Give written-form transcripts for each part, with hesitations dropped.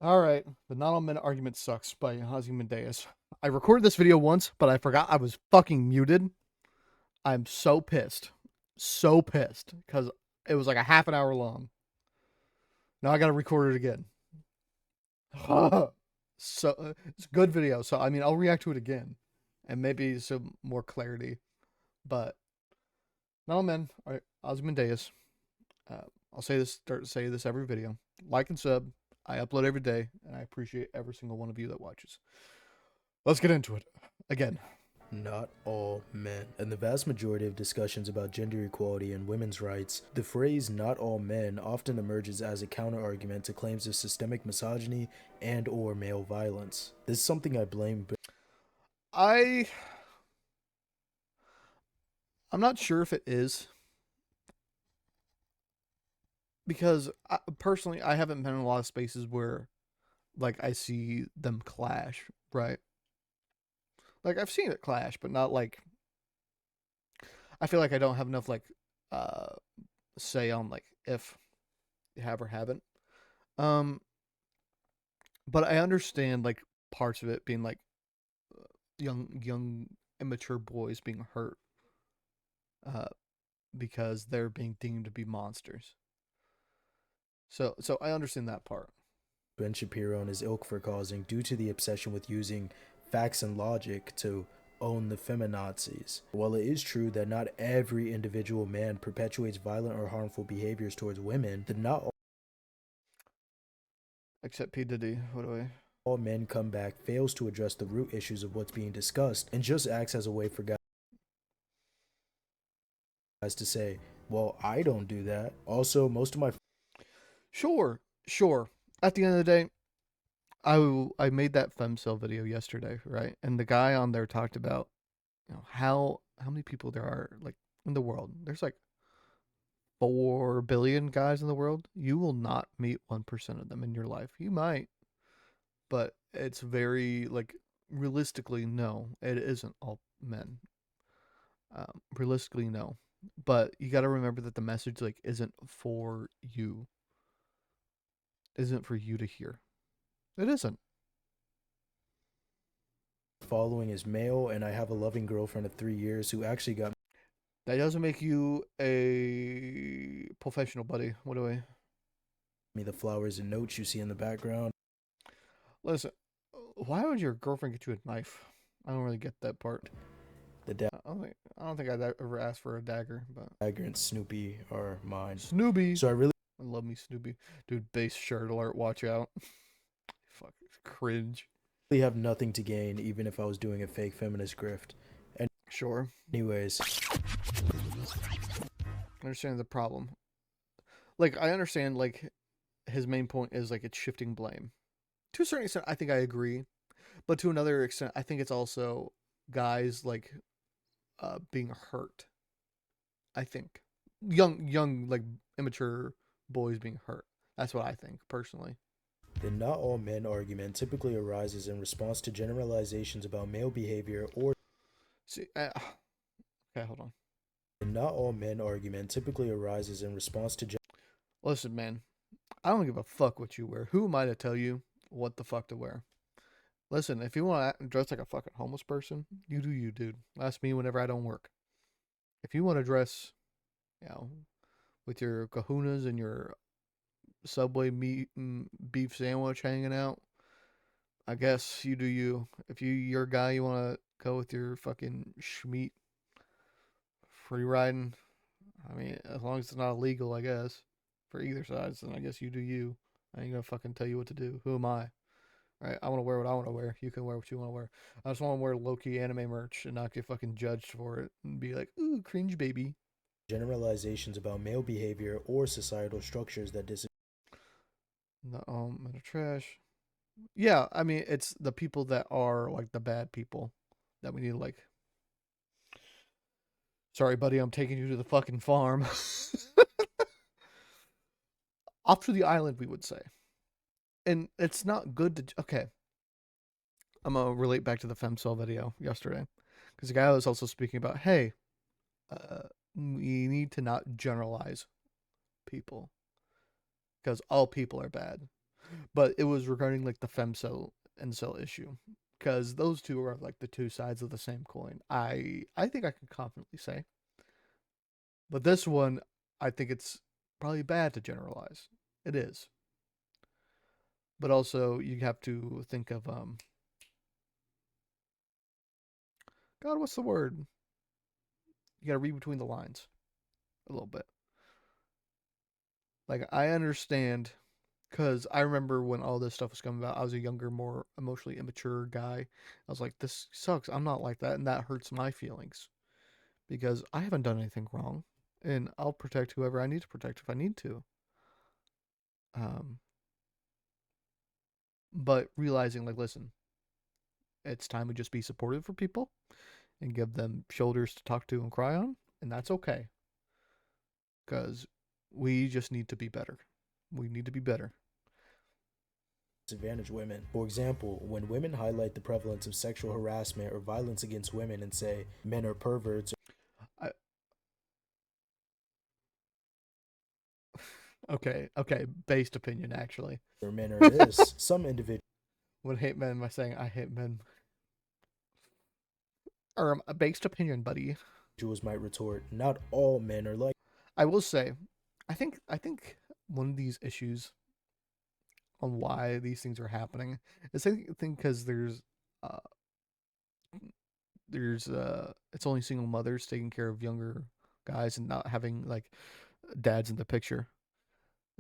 All right, the Not All Men Argument Sucks by Ozymandias. I recorded this video once, but I forgot I was fucking muted. I'm so pissed. So pissed. Because it was like a half an hour long. Now I gotta record it again. So it's a good video. So I mean I'll react to it again. And maybe some more clarity. But Not All Men, Ozymandias. Uh, I'll say this every video. Like and sub. I upload every day, and I appreciate every single one of you that watches. Let's get into it. Again. Not all men. In the vast majority of discussions about gender equality and women's rights, the phrase not all men often emerges as a counterargument to claims of systemic misogyny and or male violence. This is something I blame. I'm not sure if it is, because personally I haven't been in a lot of spaces where like I see them clash, right? Like I've seen it clash, but not like I feel like I don't have enough like uh say on like if you have or haven't. Um but I understand like parts of it being like young immature boys being hurt uh because they're being deemed to be monsters. So I understand that part. Ben Shapiro and his ilk for causing due to the obsession with using facts and logic to own the feminazis. While it is true that not every individual man perpetuates violent or harmful behaviors towards women, the not Except P Diddy. What do I? all men comeback fails to address the root issues of what's being discussed and just acts as a way for guys to say, well, I don't do that. Also, most of my Sure, sure. At the end of the day, I made that femcell video yesterday, right? And the guy on there talked about how many people there are like in the world. There's like 4 billion guys in the world. You will not meet 1% of them in your life. You might, but it's very like realistically no, it isn't all men. Realistically no, but you got to remember that the message like isn't for you to hear. It isn't. following is male, and I have a loving girlfriend of 3 years who actually got That doesn't make you a professional, buddy. What do I me the flowers and notes you see in the background. listen? Why would your girlfriend get you a knife? I don't really get that part. The I don't think I'd ever ask for a dagger, but dagger and Snoopy are mine. Snoopy. So I really I love me Snoopy, dude. Base shirt alert. Watch out. Fuck cringe. have nothing to gain, even if I was doing a fake feminist grift. And Sure. anyways, I understand the problem. Like I understand like his main point is like it's shifting blame. To a certain extent, I think I agree, but to another extent, I think it's also guys like being hurt. I think young like immature boys being hurt. That's what I think personally. the not all men argument typically arises in response to generalizations about male behavior or See, okay, hold on. the not all men argument typically arises in response to Listen, man, I don't give a fuck what you wear. Who am I to tell you what the fuck to wear? Listen, if you want to dress like a fucking homeless person, you do you, dude. Ask me whenever I don't work. If you want to dress, you know, with your kahunas and your Subway meat and beef sandwich hanging out, I guess you do you. If you're a guy, you want to go with your fucking schmeat free riding. I mean, as long as it's not illegal, I guess for either sides, then I guess you do you. I ain't gonna fucking tell you what to do. Who am I? Right? I want to wear what I want to wear. You can wear what you want to wear. I just want to wear low key anime merch and not get fucking judged for it and be like, ooh, cringe baby. generalizations about male behavior or societal structures that disagree. No, the trash. Yeah, I mean, it's the people that are like the bad people that we need to like. Sorry, buddy, I'm taking you to the fucking farm. Off to the island, we would say. And it's not good to. Okay, I'm gonna relate back to the femcell video yesterday because the guy was also speaking about, hey, we need to not generalize people because all people are bad. but it was regarding like the femcel incel issue, because those two are like the two sides of the same coin. I think I can confidently say, but this one, I think it's probably bad to generalize. It is, but also you have to think of God, what's the word? You got to read between the lines a little bit. Like I understand because I remember when all this stuff was coming about, I was a younger, more emotionally immature guy. I was like, this sucks. I'm not like that, and that hurts my feelings because I haven't done anything wrong, and I'll protect whoever I need to protect if I need to. Um, but realizing, like, listen, it's time to just be supportive for people and give them shoulders to talk to and cry on, and that's okay because we just need to be better. We need to be better. Disadvantage women. For example, when women highlight the prevalence of sexual harassment or violence against women and say men are perverts I, okay, based opinion actually. or men are this, some individuals When hate men, am I saying I hate men? Or a based opinion, buddy. might retort, not all men are like. I will say, I think one of these issues on why these things are happening is I think because uh it's only single mothers taking care of younger guys and not having like dads in the picture.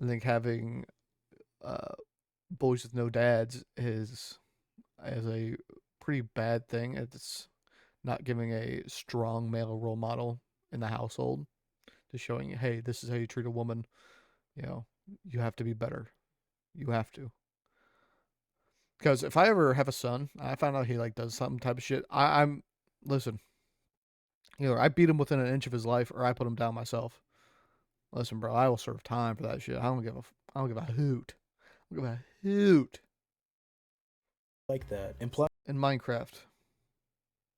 I think having uh boys with no dads is a pretty bad thing. It's not giving a strong male role model in the household to showing, hey, this is how you treat a woman. You know, you have to be better. You have to. Because if I ever have a son, I find out he like does some type of shit. I'm listen. Either I beat him within an inch of his life, or I put him down myself. Listen, bro, I will serve time for that shit. I don't give a hoot. I don't give a hoot. That, implying In Minecraft,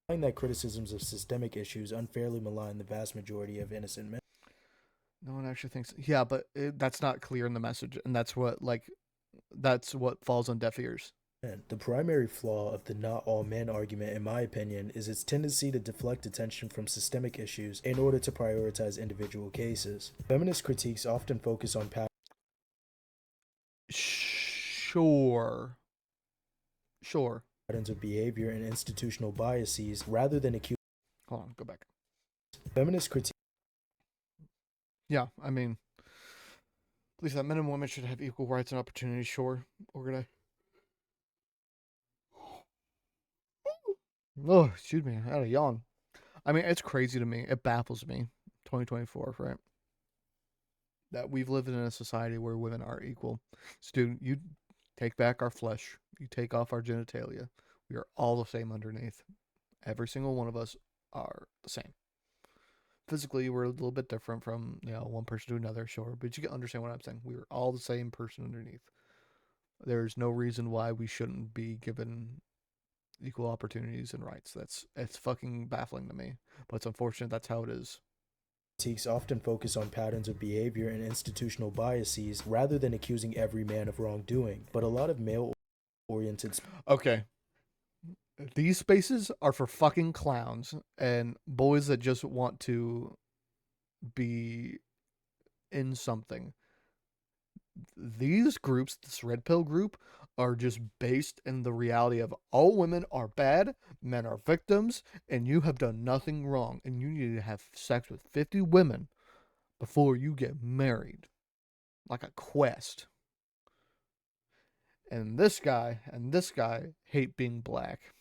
that criticisms of systemic issues unfairly malign the vast majority of innocent men. no one actually thinks. Yeah, but that's not clear in the message, and that's what falls on deaf ears. The primary flaw of the not all men argument, in my opinion, is its tendency to deflect attention from systemic issues in order to prioritize individual cases. Feminist critiques often focus on Sure, sure. patterns of behavior and institutional biases rather than accuse. Hold on, go back. Feminist critiques Yeah, I mean, at least that men and women should have equal rights and opportunities. Sure, we're gonna. Oh, excuse me, I had a yawn. I mean, it's crazy to me. It baffles me. 2024, right? That we've lived in a society where women are equal. So, dude, you take back our flesh. You take off our genitalia. We are all the same underneath. Every single one of us are the same. Physically, we're a little bit different from one person to another, sure, but you can understand what I'm saying. We're all the same person underneath. There's no reason why we shouldn't be given equal opportunities and rights. It's fucking baffling to me, but it's unfortunate that's how it is. often focus on patterns of behavior and institutional biases rather than accusing every man of wrongdoing. But a lot of male oriented Okay, these spaces are for fucking clowns and boys that just want to be in something. These groups, this red pill group, are just based in the reality of all women are bad, men are victims, and you have done nothing wrong, and you need to have sex with 50 women before you get married. Like a quest. And this guy hate being black.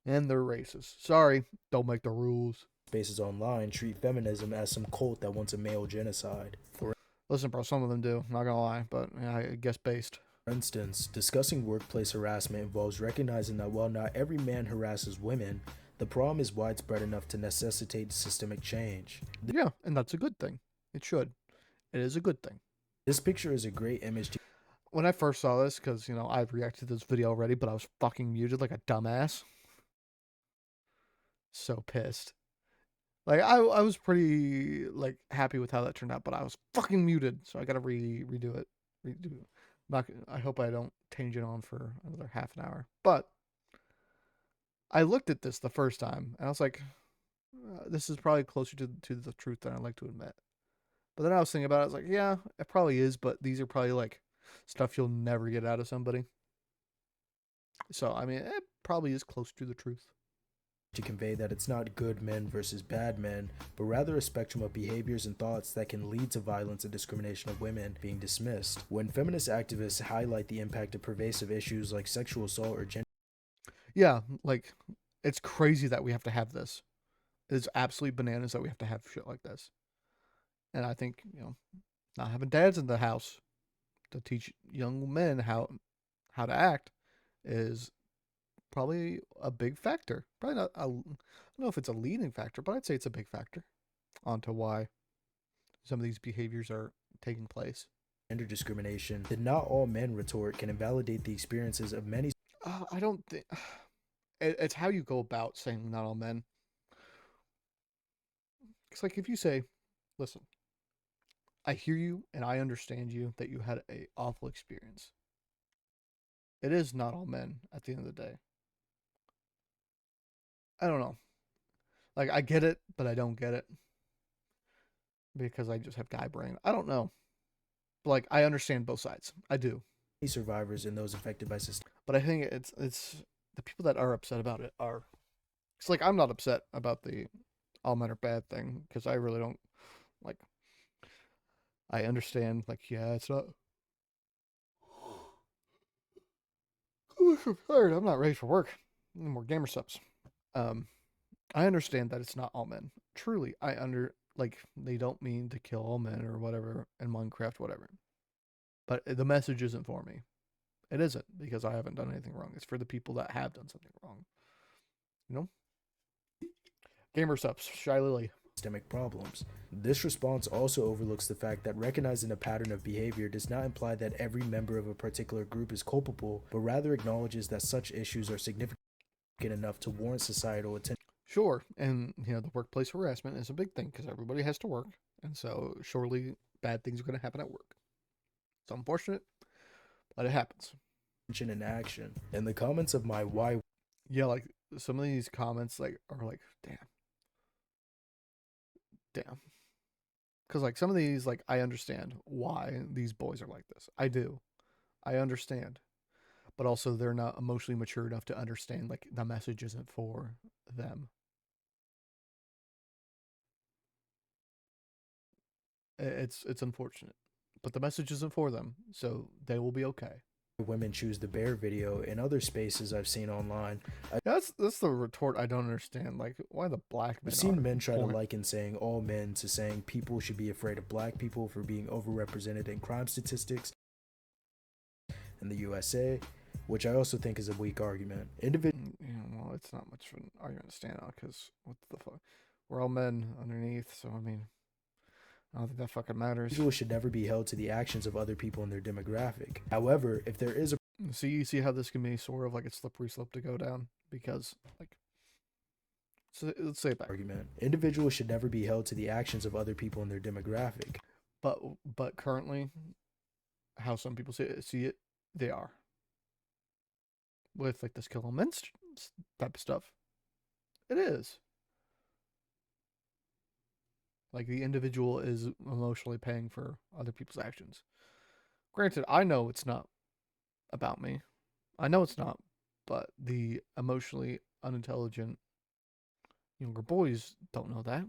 And they're racist. Sorry, don't make the rules. spaces online treat feminism as some cult that wants a male genocide. For Listen, bro, some of them do. Not gonna lie, but yeah, I guess based. instance, discussing workplace harassment involves recognizing that while not every man harasses women, the problem is widespread enough to necessitate systemic change. Yeah, and that's a good thing. It should. It is a good thing. This picture is a great image to When I first saw this, because I've reacted to this video already, but I was fucking muted like a dumbass. So pissed. Like I was pretty like happy with how that turned out, but I was fucking muted, so I gotta redo it. Redo. Not. I hope I don't tangent on for another half an hour. But I looked at this the first time and I was like, this is probably closer to the truth than I like to admit. But then I was thinking about it. I was like, yeah, it probably is. But these are probably like stuff you'll never get out of somebody. So I mean, it probably is close to the truth. To convey that it's not good men versus bad men, but rather a spectrum of behaviors and thoughts that can lead to violence and discrimination of women being dismissed. When feminist activists highlight the impact of pervasive issues like sexual assault or gender Yeah, like it's crazy that we have to have this. It's absolutely bananas that we have to have shit like this. And I think not having dads in the house to teach young men how to act is probably a big factor. Probably not. I don't know if it's a leading factor, but I'd say it's a big factor onto why some of these behaviors are taking place. discrimination, the not all men retort can invalidate the experiences of many. I don't think it's how you go about saying not all men. It's like if you say, "Listen, I hear you and I understand you that you had a awful experience." It is not all men at the end of the day. I don't know. Like I get it, but I don't get it because I just have guy brain. I don't know. But like I understand both sides. I do. Survivors and those affected by systemic But I think it's the people that are upset about it are. It's like I'm not upset about the all men are bad thing because I really don't like. I understand. Like yeah, it's not. I'm tired. I'm not ready for work. More gamer subs. Um, I understand that it's not all men. Truly, I under like they don't mean to kill all men or whatever in Minecraft, whatever. But the message isn't for me. It isn't because I haven't done anything wrong. It's for the people that have done something wrong. You know, gamer subs, Shy Lily. problems. This response also overlooks the fact that recognizing a pattern of behavior does not imply that every member of a particular group is culpable, but rather acknowledges that such issues are significant enough to warrant societal attention. Sure, and the workplace harassment is a big thing because everybody has to work, and so surely bad things are going to happen at work. It's unfortunate, but it happens. And action. In the comments of my why Yeah, like some of these comments like are like, damn. Because like some of these, like I understand why these boys are like this. I do. I understand, but also they're not emotionally mature enough to understand like the message isn't for them. It's unfortunate, but the message isn't for them, so they will be okay. women choose the bear video in other spaces I've seen online. That's the retort I don't understand. Like why the black I've men seen are men try to point. liken saying all men to saying people should be afraid of black people for being overrepresented in crime statistics in the USA, which I also think is a weak argument. Well, it's not much of an argument to stand on because what the fuck, we're all men underneath. So I mean, I don't think that fucking matters. Individuals should never be held to the actions of other people in their demographic. However, if there is a See, you see how this can be sort of like a slippery slope to go down because, like, so let's say it back. argument, individuals should never be held to the actions of other people in their demographic. But currently, how some people see it, they are with like this kill on men type of stuff. It is like the individual is emotionally paying for other people's actions. Granted, I know it's not about me. I know it's not, but the emotionally unintelligent younger boys don't know that.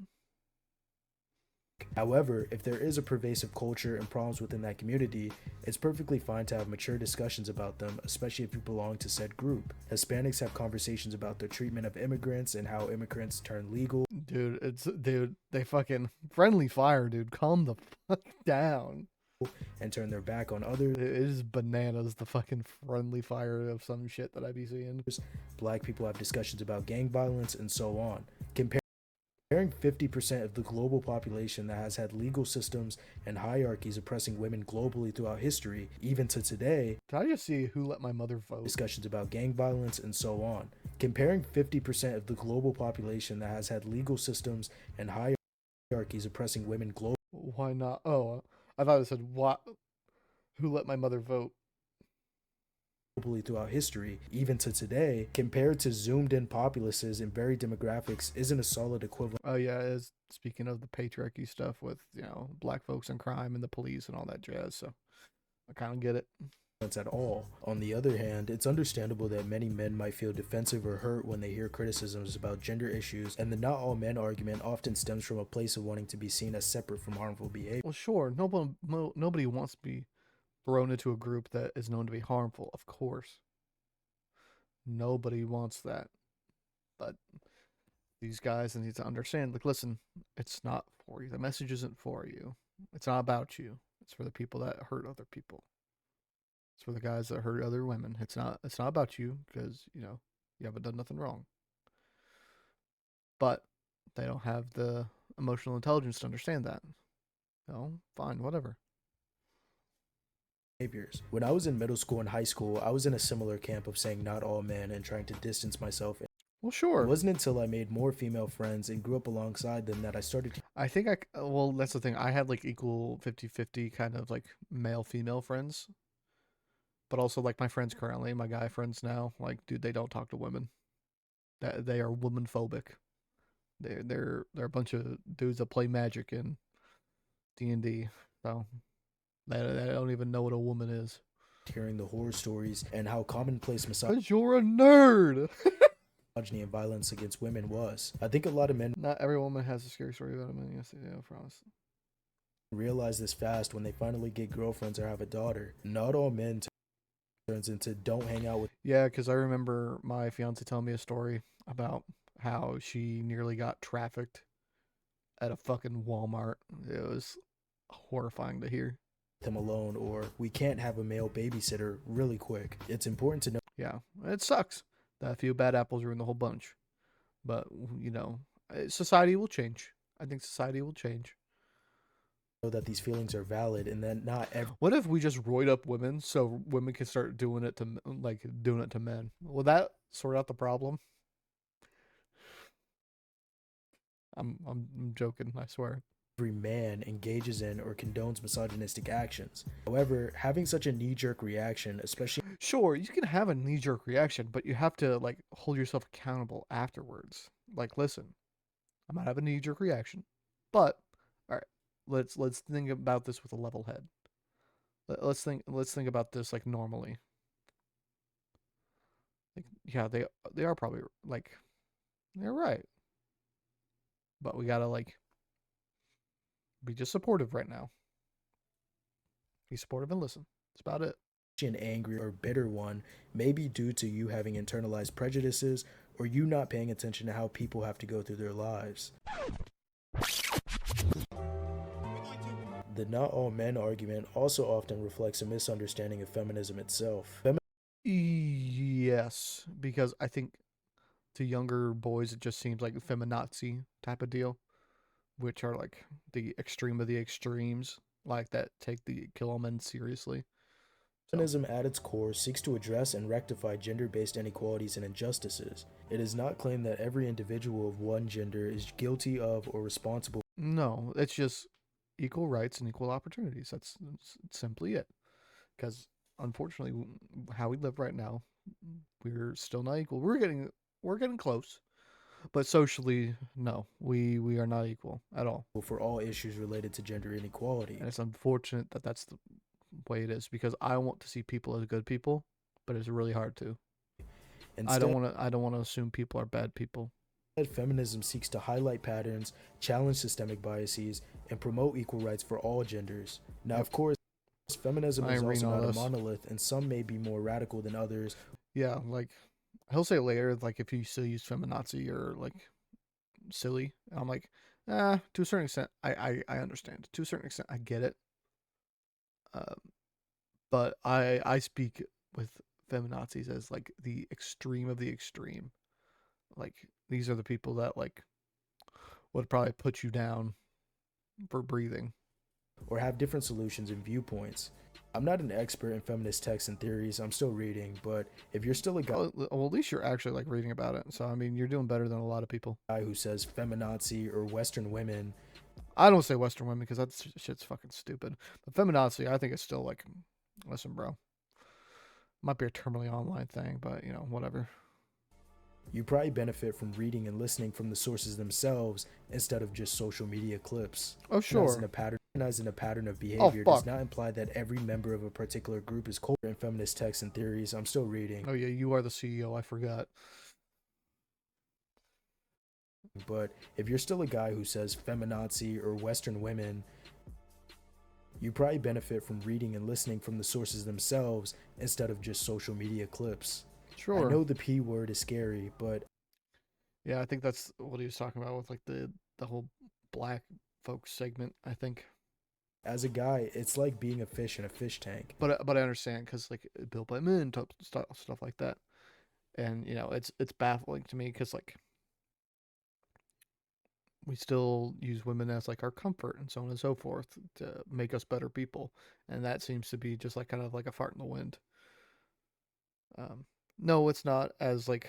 However, if there is a pervasive culture and problems within that community, it's perfectly fine to have mature discussions about them, especially if you belong to said group. Hispanics have conversations about their treatment of immigrants and how immigrants turn legal. Dude, they fucking friendly fire, dude. Calm the fuck down. And turn their back on others. It is bananas, the fucking friendly fire of some shit that I be seeing. Black people have discussions about gang violence and so on. Comparing 50% of the global population that has had legal systems and hierarchies oppressing women globally throughout history, even to today, Did I just see Who Let My Mother Vote? discussions about gang violence and so on. Comparing 50% of the global population that has had legal systems and hierarchies oppressing women globally. Why not? Oh, I thought it said what? Who Let My Mother Vote? throughout history, even to today, compared to zoomed in populaces and varied demographics, isn't a solid equivalent Oh yeah, is speaking of the patriarchy stuff with black folks and crime and the police and all that jazz. So I kind of get it. at all. On the other hand, it's understandable that many men might feel defensive or hurt when they hear criticisms about gender issues, and the not all men argument often stems from a place of wanting to be seen as separate from harmful behavior. Well, sure, nobody wants to be thrown into a group that is known to be harmful. Of course, nobody wants that. But these guys need to understand. Like, listen, it's not for you. The message isn't for you. It's not about you. It's for the people that hurt other people. It's for the guys that hurt other women. It's not. It's not about you because you haven't done nothing wrong. But they don't have the emotional intelligence to understand that. No, fine, whatever. Behaviors. When I was in middle school and high school, I was in a similar camp of saying not all men and trying to distance myself. Well, It sure. wasn't until I made more female friends and grew up alongside them that I started to I think well, that's the thing. I had like equal 50-50 kind of like male female friends, but also like my friends currently, my guy friends now, like dude, they don't talk to women. That they are woman phobic. They're a bunch of dudes that play Magic and D&D. So they don't even know what a woman is. hearing the horror stories and how commonplace Cause you're a nerd. misogyny and violence against women was. I think a lot of men Not every woman has a scary story about a man. Yes, they do. I promise. realize this fast when they finally get girlfriends or have a daughter. Not all men turns into don't hang out with Yeah, because I remember my fiance telling me a story about how she nearly got trafficked at a fucking Walmart. It was horrifying to hear. him alone, or we can't have a male babysitter really quick. It's important to Yeah, it sucks that a few bad apples ruin the whole bunch. But, society will change. I think society will change. know that these feelings are valid and that not every What if we just roid up women so women can start doing it to men? Will that sort out the problem? I'm joking. I swear. man engages in or condones misogynistic actions. However, having such a knee-jerk reaction, especially Sure, you can have a knee jerk reaction, but you have to like hold yourself accountable afterwards. Like, listen, I might have a knee jerk reaction, but all right, let's think about this with a level head. Let's think about this like normally. Like, yeah, they are probably like they're right, but we gotta like be just supportive right now. Be supportive and listen. That's about it. an angry or bitter one may be due to you having internalized prejudices or you not paying attention to how people have to go through their lives. The not all men argument also often reflects a misunderstanding of feminism itself. Yes, because I think to younger boys it just seems like a feminazi type of deal, which are like the extreme of the extremes, like that take the kill all men seriously. So Feminism at its core seeks to address and rectify gender-based inequalities and injustices. It does not claim that every individual of one gender is guilty of or responsible no, it's just equal rights and equal opportunities. That's simply it. Because unfortunately, how we live right now, we're still not equal. We're getting close, but socially, no, we are not equal at all. for all issues related to gender inequality. And it's unfortunate that that's the way it is because I want to see people as good people, but it's really hard to. Instead, I don't want to assume people are bad people. feminism seeks to highlight patterns, challenge systemic biases, and promote equal rights for all genders. Now, Yep. of course, feminism I is ain't reading also all not a this. monolith, and some may be more radical than others. Yeah, like he'll say later, like if you still use feminazi or like silly, I'm like, to a certain extent, I understand. To a certain extent, I get it. Uh, but I speak with feminazis as like the extreme of the extreme. Like these are the people that like would probably put you down for breathing. Or have different solutions and viewpoints. I'm not an expert in feminist texts and theories, I'm still reading, but if you're still a Well, at least you're actually like reading about it. So I mean, you're doing better than a lot of people. guy who says feminazi or Western women, I don't say Western women because that shit's fucking stupid. But feminazi, I think it's still like, listen, bro. Might be a terminally online thing, but you know, whatever. You probably benefit from reading and listening from the sources themselves instead of just social media clips. Oh Recognizing sure. a pattern of Oh behavior does fuck. not imply that every member of a particular group is culpable. In feminist texts and theories, I'm still reading, Oh yeah, you are the CEO. I forgot. but if you're still a guy who says feminazi or Western women, you probably benefit from reading and listening from the sources themselves instead of just social media clips. I Sure. know the P word is scary, but Yeah, I think that's what he was talking about with like the whole black folks segment. I think, as a guy, it's like being a fish in a fish tank. but I understand because like built by men, type stuff like that, and you know it's baffling to me because like we still use women as like our comfort and so on and so forth to make us better people, and that seems to be just like kind of like a fart in the wind. No, it's not as like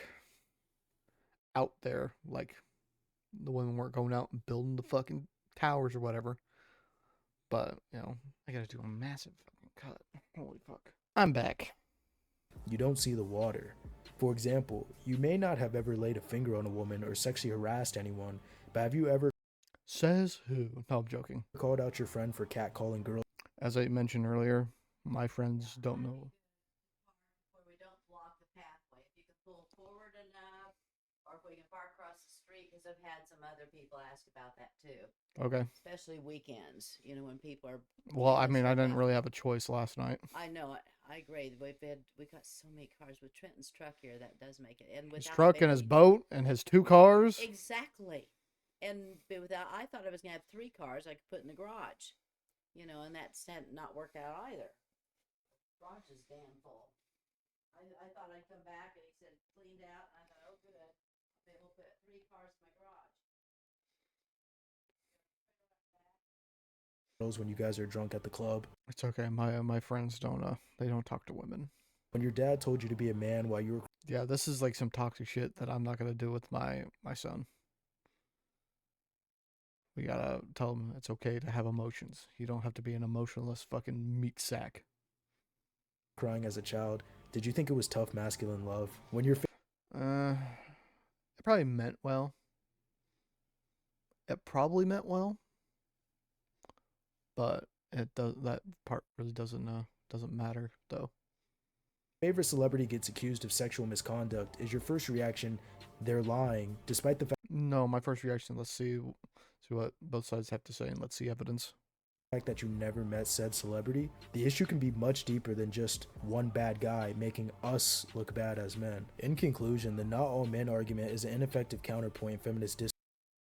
out there like the women weren't going out and building the fucking towers or whatever. But you know, I gotta do a massive fucking cut. Holy fuck! I'm back. You don't see the water. For example, you may not have ever laid a finger on a woman or sexually harassed anyone, but have you ever Says who? No, I'm joking. called out your friend for catcalling girls? As I mentioned earlier, my friends don't know. Where we don't block the pathway. If you can pull forward enough, or if we can park across the street, because I've had some other people ask about that too, Okay. especially weekends. You know, when people are Well, I getting mean, I stuff didn't out. really have a choice last night. I know it. I agree. We got so many cars with Trenton's truck here that does make it, and His without truck having and his any boat and his 2 cars. exactly, and without I thought I was gonna have 3 cars I could put in the garage, you know, and that's not worked out either. Garage is damn full. I thought I'd come back and he said cleaned out. And I thought, oh, good. I'll be able to put 3 cars in my garage. When you guys are drunk at the club? It's okay. My friends don't they don't talk to women. When your dad told you to be a man while you were Yeah, this is like some toxic shit that I'm not gonna do with my son. We gotta tell him it's okay to have emotions. You don't have to be an emotionless fucking meat sack. crying as a child, did you think it was tough masculine love? When your It probably meant well. It probably meant well, but it does that part really doesn't matter though. favorite celebrity gets accused of sexual misconduct, is your first reaction they're lying, despite the No, my first reaction. Let's see what both sides have to say, and let's see evidence. fact that you never met said celebrity? The issue can be much deeper than just one bad guy making us look bad as men. In conclusion, the not all men argument is an ineffective counterpoint in feminist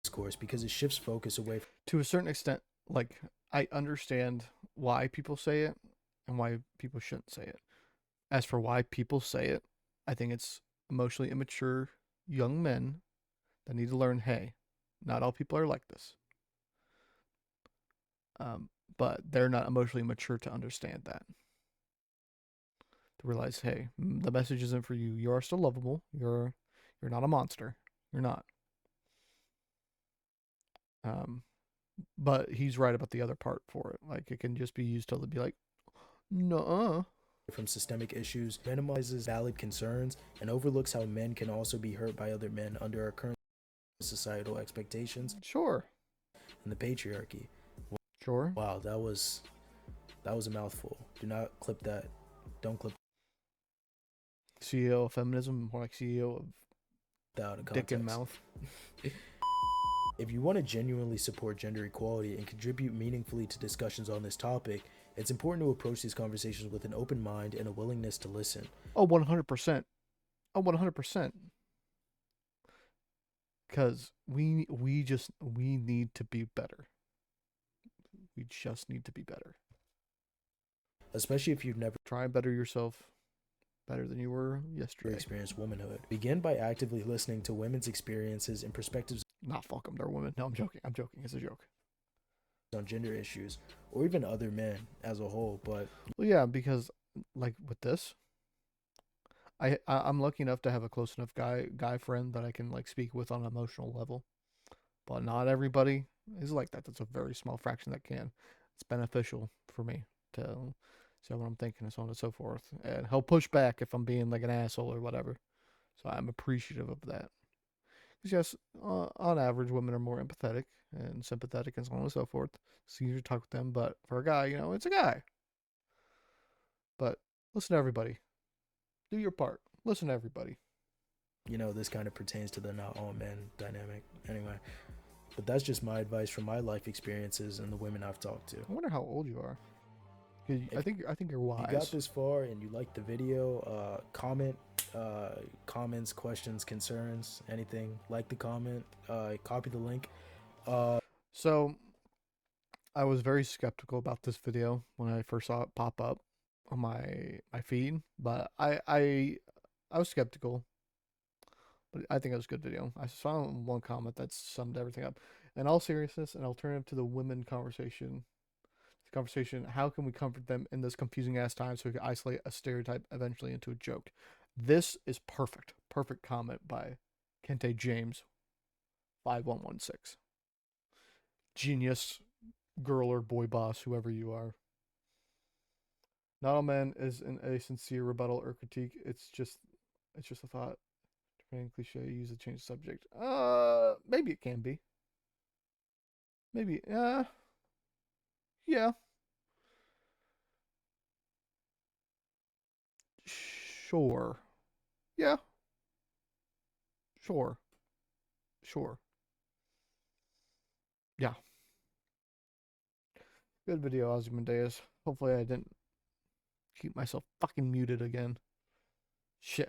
discourse because it shifts focus away from To a certain extent, like I understand why people say it and why people shouldn't say it. As for why people say it, I think it's emotionally immature young men that need to learn, hey, not all people are like this. Um, but they're not emotionally mature to understand that. To realize, hey, the message isn't for you. You are still lovable. You're not a monster. You're not. Um, but he's right about the other part for it. Like it can just be used to be like, no, systemic issues, minimizes valid concerns, and overlooks how men can also be hurt by other men under our current societal expectations sure, and the patriarchy. sure. Wow, that was a mouthful. Do not clip that. Don't clip CEO of feminism, more like CEO of that out of dick and context. mouth. If you want to genuinely support gender equality and contribute meaningfully to discussions on this topic, it's important to approach these conversations with an open mind and a willingness to listen. Oh, 100%. Oh, 100%. Because we need to be better. We just need to be better. Especially if you've never Try and better yourself better than you were yesterday. experienced womanhood. Begin by actively listening to women's experiences and perspectives Not fuck them, they're women. No, I'm joking. I'm joking. It's a joke. on gender issues, or even other men as a whole. But Well, yeah, because like with this, I'm lucky enough to have a close enough guy friend that I can like speak with on an emotional level. But not everybody is like that. That's a very small fraction that can. It's beneficial for me to So what I'm thinking and so on and so forth. And he'll push back if I'm being like an asshole or whatever. So I'm appreciative of that. Because yes, on average, women are more empathetic and sympathetic and so on and so forth. It's easier to talk with them. But for a guy, it's a guy. But listen to everybody. Do your part. Listen to everybody. This kind of pertains to the not all men dynamic. Anyway, but that's just my advice from my life experiences and the women I've talked to. I wonder how old you are. If I think you're you got wise. this far and you liked the video, comments, questions, concerns, anything, like the comment, copy the link. So I was very skeptical about this video when I first saw it pop up on my feed, but I was skeptical, but I think it was a good video. I saw one comment that summed everything up. In all seriousness, an alternative to the women conversation, how can we comfort them in this confusing ass time so we can isolate a stereotype eventually into a joke? This is perfect. Perfect comment by Kente James 5116. Genius, girl or boy boss, whoever you are. Not all men is in a sincere rebuttal or critique. It's just a thought. Training cliche, use to change the subject. Maybe it can be. Maybe. Yeah. Sure. Yeah. Sure. Sure. Yeah. Good video, Ozymandias. Hopefully I didn't keep myself fucking muted again. Shit.